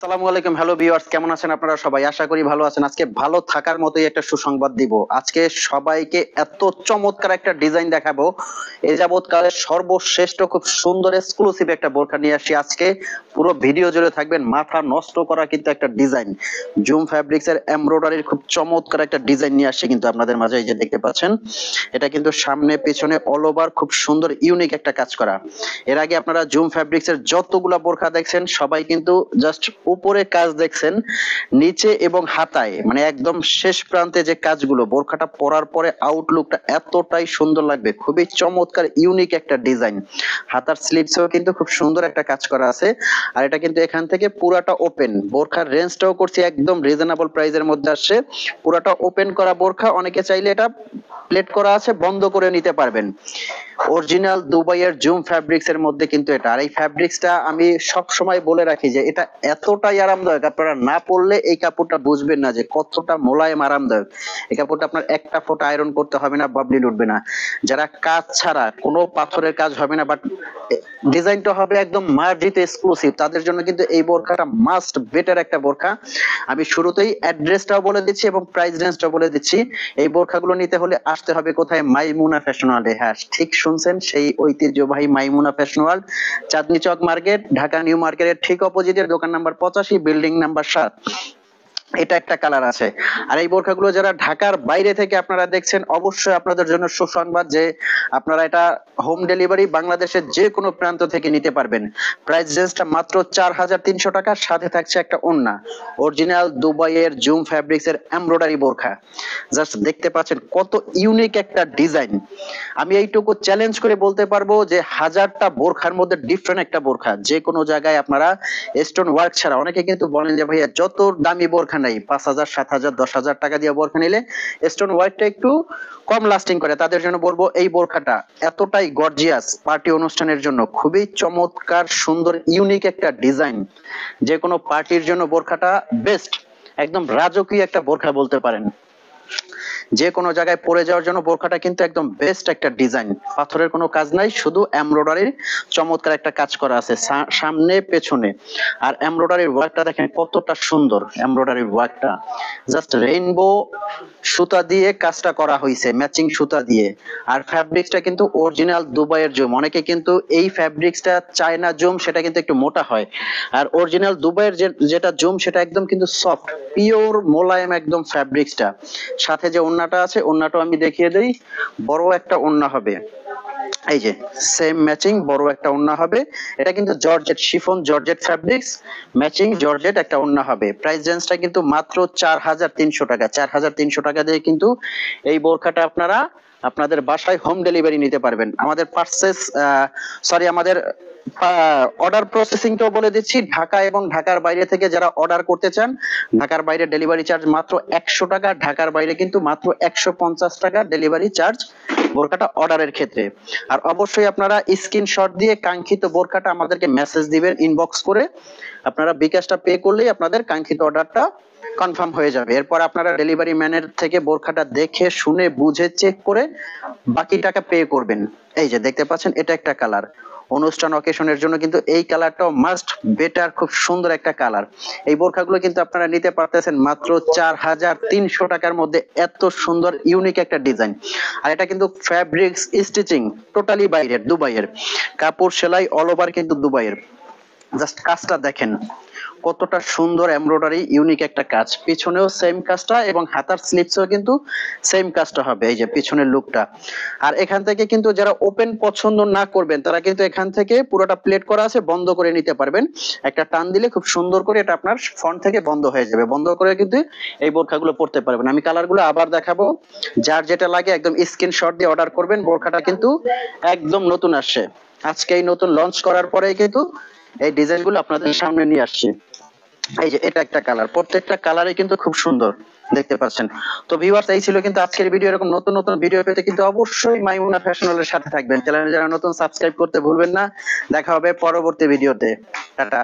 আসসালামু আলাইকুম। Hello viewers, কেমন আছেন আপনারা সবাই? আশা করি ভালো আছেন। আজকে ভালো থাকার মতোই একটা সুসংবাদ দিব। আজকে সবাইকে এত চমৎকার একটা ডিজাইন দেখাবো। এই যাবৎকালের সর্বশ্রেষ্ঠ খুব সুন্দর এক্সক্লুসিভ একটা বোরকা নিয়ে আসি আজকে। পুরো ভিডিও জুড়ে থাকবেন। মাথা নষ্ট করা কিন্তু একটা ডিজাইন। জুম ফ্যাব্রিক্স এর এমব্রয়ডারির খুব চমৎকার একটা ডিজাইন নিয়ে আসি কিন্তু আপনাদের মাঝে। এই যে দেখতে পাচ্ছেন, এটা কিন্তু সামনে পেছনে অল ওভার খুব সুন্দর ইউনিক একটা কাজ করা। এর আগে আপনারা জুম ফ্যাব্রিক্স এর যতগুলা বোরকা দেখছেন সবাই কিন্তু জাস্ট উপরে কাজ দেখছেন, নিচে এবং হাতায় মানে একদম শেষ প্রান্তে যে কাজগুলো, বোরখাটা পরার পরে আউটলুকটা এতটাই সুন্দর লাগবে। খুবই চমৎকার ইউনিক একটা ডিজাইন। হাতার স্লিভসেও কিন্তু খুব সুন্দর একটা কাজ করা আছে। আর এটা কিন্তু এখান থেকে পুরাটা ওপেন। বোরখার রেঞ্জটাও করছি একদম রিজনেবল প্রাইসের মধ্যে আসছে। পুরাটা ওপেন করা বোরখা, অনেকে চাইলে এটা প্লেট করা আছে, বন্ধ করে নিতে পারবেন। অরিজিনাল দুবাইয়ের জুম ফ্যাব্রিক্স এর মধ্যে কিন্তু এটা। আর এই ফ্যাব্রিক্সটা আমি সব সময় বলে রাখি যে এটা এতটাই আরামদায়ক, আপনারা না পরলে এই কাপড়টা বুঝবেন না যে কতটা মোলায়েম আরামদায়ক। এই কাপড়টা আপনার একটা ফোঁটা আয়রন করতে হবে না, বাবলি উঠবে না। যারা কাজ ছাড়া কোনো পাথরের কাজ হবে না, বাট ডিজাইনটা হবে একদম মার্জিত এক্সক্লুসিভ, তাদের জন্য কিন্তু এই বোরখাটা মাস্ট বেটার একটা বোরখা। আমি শুরুতেই অ্যাড্রেসটাও বলে দিচ্ছি এবং প্রাইস রেঞ্জটাও বলে দিচ্ছি। এই বোরখাগুলো নিতে হলে আসতে হবে কোথায়? মাইমুনা ফ্যাশন ওয়ার্ল্ডে। হ্যাঁ, ঠিক শুনছেন, সেই ঐতিহ্যবাহী মাইমুনা ফ্যাশন ওয়ার্ল্ড, চাঁদনী চক মার্কেট, ঢাকা নিউ মার্কেটের ঠিক অপোজিটের দোকান নাম্বার 85, বিল্ডিং নাম্বার 7। এটা একটা কালার আছে। আর এই বোরখাগুলো যারা ঢাকার বাইরে থেকে আপনারা দেখছেন, অবশ্যই আপনাদের জন্য সুসংবাদ যে আপনারা এটা হোম ডেলিভারি বাংলাদেশের যে কোনো প্রান্ত থেকে নিতে পারবেন। প্রাইস রেঞ্জটা মাত্র 4300 টাকা, সাথে থাকছে একটা ওড়না। অরিজিনাল দুবাইয়ের জুম ফ্যাব্রিক্স এর এমব্রয়ডারি বোরখা। জাস্ট দেখতে পাচ্ছেন কত ইউনিক একটা ডিজাইন। আমি এইটুকু চ্যালেঞ্জ করে বলতে পারবো যে হাজারটা বোরখার মধ্যে ডিফারেন্ট একটা বোরখা। যে কোনো জায়গায় আপনারা স্টোন ওয়ার্ক ছাড়া, অনেকে কিন্তু বলেন যে ভাইয়া যত দামি বোরখা নাই, 5000, 7000, 10,000 টাকা দিয়ে বোরখা নিলে স্টোন ওয়ার্কটা একটু কম লাস্টিং করে, তাদের জন্য বলবো এই বোরখাটা এতটাই গর্জিয়াস। পার্টি অনুষ্ঠানের জন্য খুবই চমৎকার সুন্দর ইউনিক একটা ডিজাইন। যে কোনো পার্টির জন্য বোরখাটা বেস্ট, একদম রাজকীয় একটা বোরখা বলতে পারেন। যে কোনো জায়গায় পরে যাওয়ার জন্য বোরখাটা কিন্তু একদম বেস্ট একটা ডিজাইন। পাথরের কোনো কাজ নাই, শুধু এমব্রয়ডারির চমৎকার একটা কাজ করা আছে সামনে পেছনে। আর এমব্রয়ডারির ওয়ার্কটা দেখেন কতটা সুন্দর। এমব্রয়ডারির ওয়ার্কটা জাস্ট রেইনবো সুতা দিয়ে কাজটা করা হয়েছে, ম্যাচিং সুতা দিয়ে। আর ফ্যাব্রিক্সটা কিন্তু অরিজিনাল দুবাইয়ের জুম। অনেকে কিন্তু এই ফ্যাব্রিক্সটা চায়না জুম, সেটা কিন্তু একটু মোটা হয়। আর অরিজিনাল দুবাইয়ের যেটা জুম সেটা একদম কিন্তু সফট, পিওর মোলায়েম একদম ফ্যাব্রিক্সটা। সাথে যে ওড়নাটা আছে, ওড়নাটাও আমি দেখিয়ে দেই। বড় একটা ওড়না হবে, এই যে সেম ম্যাচিং বড় একটা ওড়না হবে। এটা কিন্তু georgette chiffon, georgette fabrics, matching georgette একটা ওড়না হবে। প্রাইস রেঞ্জটা কিন্তু মাত্র 4300 টাকা। 4300 টাকা দিয়ে কিন্তু এই বোরখাটা আপনারা আপনাদের বাসায় হোম ডেলিভারি নিতে পারবেন। আমাদের আমাদের অর্ডার প্রসেসিংটাও বলে দিচ্ছি। ঢাকা এবং ঢাকার বাইরে থেকে যারা অর্ডার করতে চান, ঢাকার বাইরে ডেলিভারি চার্জ মাত্র 100 টাকা, ঢাকার বাইরে কিন্তু মাত্র 150 টাকা ডেলিভারি চার্জ বোরকাটা অর্ডারের ক্ষেত্রে। আর অবশ্যই আপনারা স্ক্রিনশট দিয়ে কাঙ্ক্ষিত বোরকাটা আমাদেরকে মেসেজ দিবেন ইনবক্স করে। আপনারা বিকাশটা পে করলেই আপনাদের কাঙ্ক্ষিত অর্ডারটা কনফার্ম হয়ে যাবে। এরপর আপনারা ডেলিভারি ম্যানের থেকে বোরখাটা দেখে শুনে বুঝে চেক করে বাকি টাকা পে করবেন। এই যে দেখতে পাচ্ছেন, এটা একটা কালার। অনুষ্ঠান অকেশনের জন্য কিন্তু এই কালারটাও মাস্ট বেটার, খুব সুন্দর একটা কালার। এই বোরখাগুলো কিন্তু আপনারা নিতে পারতেছেন মাত্র 4300 টাকার মধ্যে। এত সুন্দর ইউনিক একটা ডিজাইন। আর এটা কিন্তু ফ্যাব্রিক্স স্টিচিং টোটালি বাইরের, দুবাইয়ের। কাপড় সেলাই অল ওভার কিন্তু দুবাইয়ের। জাস্ট কাজটা দেখেন কতটা সুন্দর, এমব্রয়ডারি ইউনিক একটা কাজ। পিছনেও সেম কাজটা এবং হাতার স্লিভসেও কিন্তু সেম কাজটা হবে। এই যে পিছনের লুকটা। আর এখান থেকে কিন্তু যারা ওপেন পছন্দ না করবেন, তারা কিন্তু এখান থেকে পুরোটা প্লেট করা আছে, বন্ধ করে নিতে পারবেন। একটা টান দিলে খুব সুন্দর করে এটা আপনার ফ্রন্ট থেকে বন্ধ হয়ে যাবে। বন্ধ করে কিন্তু এই বোরখাগুলো পরতে পারবেন। আমি কালারগুলো আবার দেখাবো। যার যেটা লাগে একদম স্ক্রিনশট দিয়ে অর্ডার করবেন। বোরখাটা কিন্তু একদম নতুন আসছে, আজকেই নতুন লঞ্চ করার পরেই কিন্তু এই ডিজাইনগুলো আপনাদের সামনে নিয়ে আসছে। এই যে এটা একটা কালার, প্রত্যেকটা কালারে কিন্তু খুব সুন্দর দেখতে পাচ্ছেন। তো ভিউয়ার্স, এই ছিল কিন্তু আজকের ভিডিও। এরকম নতুন নতুন ভিডিও পেতে কিন্তু অবশ্যই মাইমুনা ফ্যাশন ওয়ার্ল্ডের সাথে থাকবেন। চ্যানেলে যারা নতুন, সাবস্ক্রাইব করতে ভুলবেন না। দেখা হবে পরবর্তী ভিডিওতে। টাটা।